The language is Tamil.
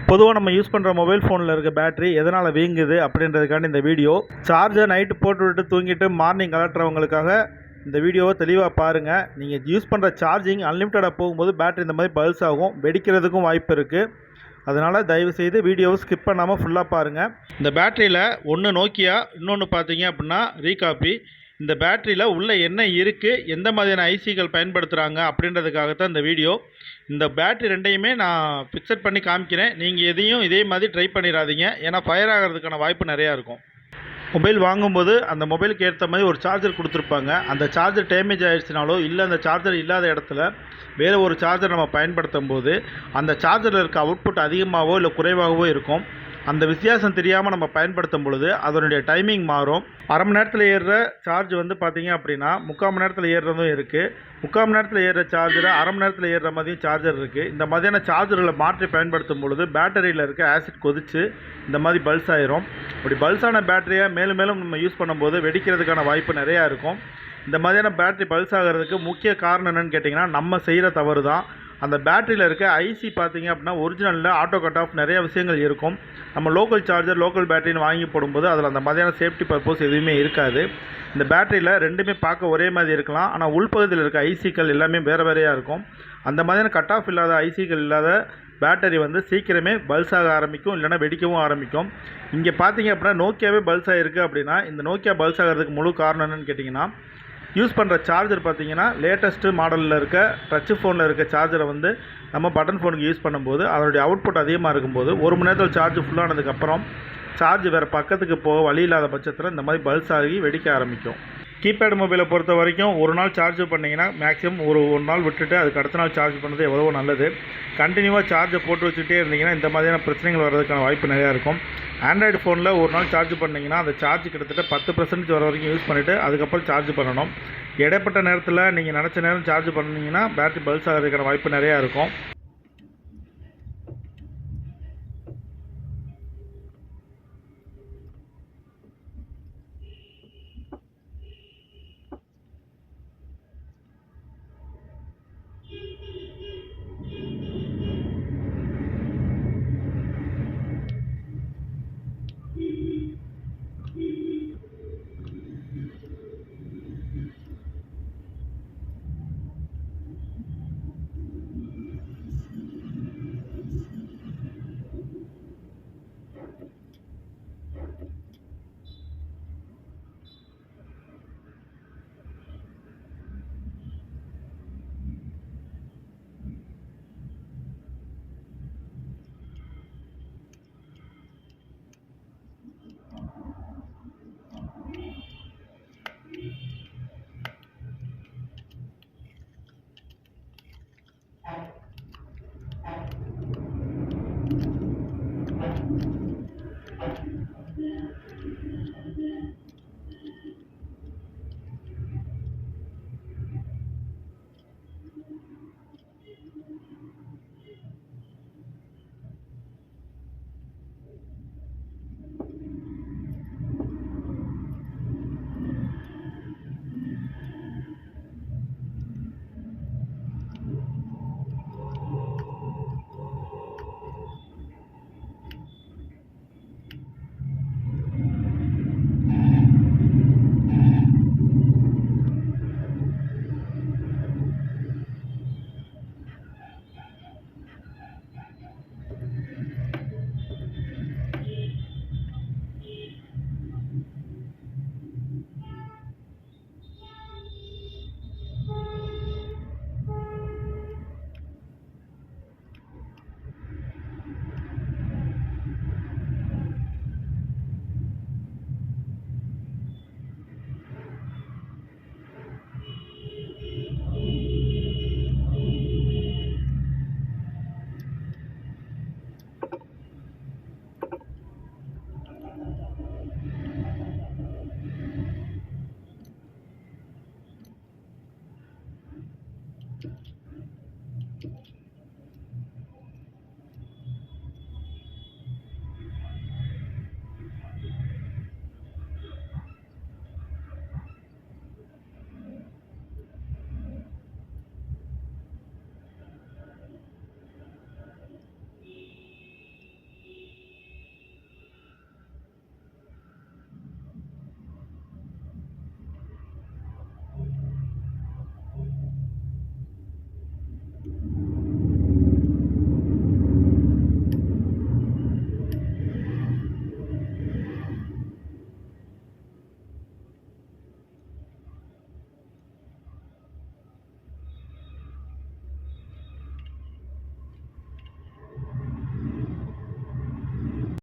பொதுவாக நம்ம யூஸ் பண்ணுற மொபைல் ஃபோனில் இருக்க பேட்டரி எதனால் வீங்குது அப்படின்றதுக்காண்டி இந்த வீடியோ. சார்ஜர் நைட்டு போட்டுவிட்டு தூங்கிட்டு மார்னிங் கலட்டுறவங்களுக்காக இந்த வீடியோவை தெளிவாக பாருங்கள். நீங்கள் யூஸ் பண்ணுற சார்ஜிங் அன்லிமிட்டடாக போகும்போது பேட்டரி இந்த மாதிரி பல்ஸ் ஆகும், வெடிக்கிறதுக்கும் வாய்ப்பு இருக்குது. அதனால் தயவுசெய்து வீடியோவை ஸ்கிப் பண்ணாமல் ஃபுல்லாக பாருங்கள். இந்த பேட்டரியில் ஒன்று நோக்கியா, இன்னொன்று பார்த்தீங்க அப்படின்னா ரீகாப்பி. இந்த பேட்டரியில் உள்ள என்ன இருக்குது, எந்த மாதிரியான ஐசிகள் பயன்படுத்துகிறாங்க அப்படின்றதுக்காகத்தான் இந்த வீடியோ. இந்த பேட்டரி ரெண்டையுமே நான் ஃபிக்ஸட் பண்ணி காமிக்கிறேன். நீங்கள் எதையும் இதே மாதிரி ட்ரை பண்ணிடாதீங்க, ஏன்னா ஃபயர் ஆகிறதுக்கான வாய்ப்பு நிறையா இருக்கும். மொபைல் வாங்கும்போது அந்த மொபைலுக்கு ஏற்ற மாதிரி ஒரு சார்ஜர் கொடுத்துருப்பாங்க. அந்த சார்ஜர் டேமேஜ் ஆகிடுச்சினாலோ இல்லை அந்த சார்ஜர் இல்லாத இடத்துல வேறு ஒரு சார்ஜர் நம்ம பயன்படுத்தும் போது அந்த சார்ஜரில் இருக்க அவுட்புட் அதிகமாகவோ இல்லை குறைவாகவோ இருக்கும். அந்த வித்தியாசம் தெரியாமல் நம்ம பயன்படுத்தும் பொழுது அதனுடைய டைமிங் மாறும். அரை மணி நேரத்தில் ஏறுற சார்ஜ் வந்து பார்த்திங்க அப்படின்னா 3/4 மணி நேரத்தில் ஏறுறதும் இருக்குது. 3/4 மணி நேரத்தில் ஏறுற சார்ஜரை அரை மணி நேரத்தில் ஏறுற மாதிரியும் சார்ஜர் இருக்குது. இந்த மாதிரியான சார்ஜர்களை மாற்றி பயன்படுத்தும் பொழுது பேட்டரியில் இருக்க ஆசிட் கொதித்து இந்த மாதிரி பல்ஸ் ஆயிரும். அப்படி பல்ஸான பேட்டரியை மேலும் மேலும் நம்ம யூஸ் பண்ணும்போது வெடிக்கிறதுக்கான வாய்ப்பு நிறையா இருக்கும். இந்த மாதிரியான பேட்டரி பல்ஸ் ஆகிறதுக்கு முக்கிய காரணம் என்னென்னு கேட்டிங்கன்னா நம்ம செய்கிற தவறு தான். அந்த பேட்டரியில் இருக்க ஐசி பார்த்திங்க அப்படின்னா ஒரிஜினலில் ஆட்டோ கட் ஆஃப் நிறைய விஷயங்கள் இருக்கும். நம்ம லோக்கல் சார்ஜர் லோக்கல் பேட்டரின்னு வாங்கி போடும்போது அதில் அந்த மாதிரியான சேஃப்டி பர்பஸ் எதுவுமே இருக்காது. இந்த பேட்டரியில் ரெண்டுமே பார்க்க ஒரே மாதிரி இருக்கலாம், ஆனால் உள்பகுதியில் இருக்க ஐசிக்கள் எல்லாமே வேறு வேறையாக இருக்கும். அந்த மாதிரியான கட் ஆஃப் இல்லாத ஐசிக்கள் இல்லாத பேட்டரி வந்து சீக்கிரமே பல்ஸ் ஆக ஆரம்பிக்கும், இல்லைனா வெடிக்கவும் ஆரம்பிக்கும். இங்கே பார்த்திங்க அப்படின்னா நோக்கியாவே பல்ஸ் ஆகிருக்கு அப்படின்னா இந்த நோக்கியா பல்ஸ் ஆகிறதுக்கு முழு காரணம் என்னென்னு கேட்டிங்கன்னா, யூஸ் பண்ணுற சார்ஜர் பார்த்திங்கன்னா லேட்டஸ்ட்டு மாடலில் இருக்க டச்சு ஃபோனில் இருக்க சார்ஜரை வந்து நம்ம பட்டன் ஃபோனுக்கு யூஸ் பண்ணும்போது அதனுடைய அவுட்புட் அதிகமாக இருக்கும்போது 1 மணி நேரத்தில் சார்ஜ் ஃபுல்லானதுக்கப்புறம் சார்ஜ் வேறு பக்கத்துக்கு போக வழி இல்லாத பட்சத்தில் இந்த மாதிரி பல்ஸ் ஆகி வெடிக்க ஆரம்பிக்கும். கீபேட் மொபைலை பொறுத்த வரைக்கும் ஒரு நாள் சார்ஜ் பண்ணிங்கன்னா மேக்ஸிமம் ஒரு நாள் விட்டுட்டு அதுக்கு அடுத்த நாள் சார்ஜ் பண்ணுறது எவ்வளவோ நல்லது. கண்டினியூவாக சார்ஜை போட்டு வச்சுக்கிட்டே இருந்தீங்கன்னா இந்த மாதிரியான பிரச்சனைகள் வர்றதுக்கான வாய்ப்பு நிறையா இருக்கும். ஆண்ட்ராய்டு ஃபோனில் ஒரு நாள் சார்ஜ் பண்ணிங்கன்னா அந்த சார்ஜ் கிட்டத்தட்ட 10% வர வரைக்கும் யூஸ் பண்ணிவிட்டு அதுக்கப்புறம் சார்ஜ் பண்ணணும். இடைப்பட்ட நேரத்தில் நீங்கள் நினச்ச நேரம் சார்ஜ் பண்ணிங்கன்னா பேட்டரி பல்ஸ் ஆகிறதுக்கான வாய்ப்பு நிறையா இருக்கும்.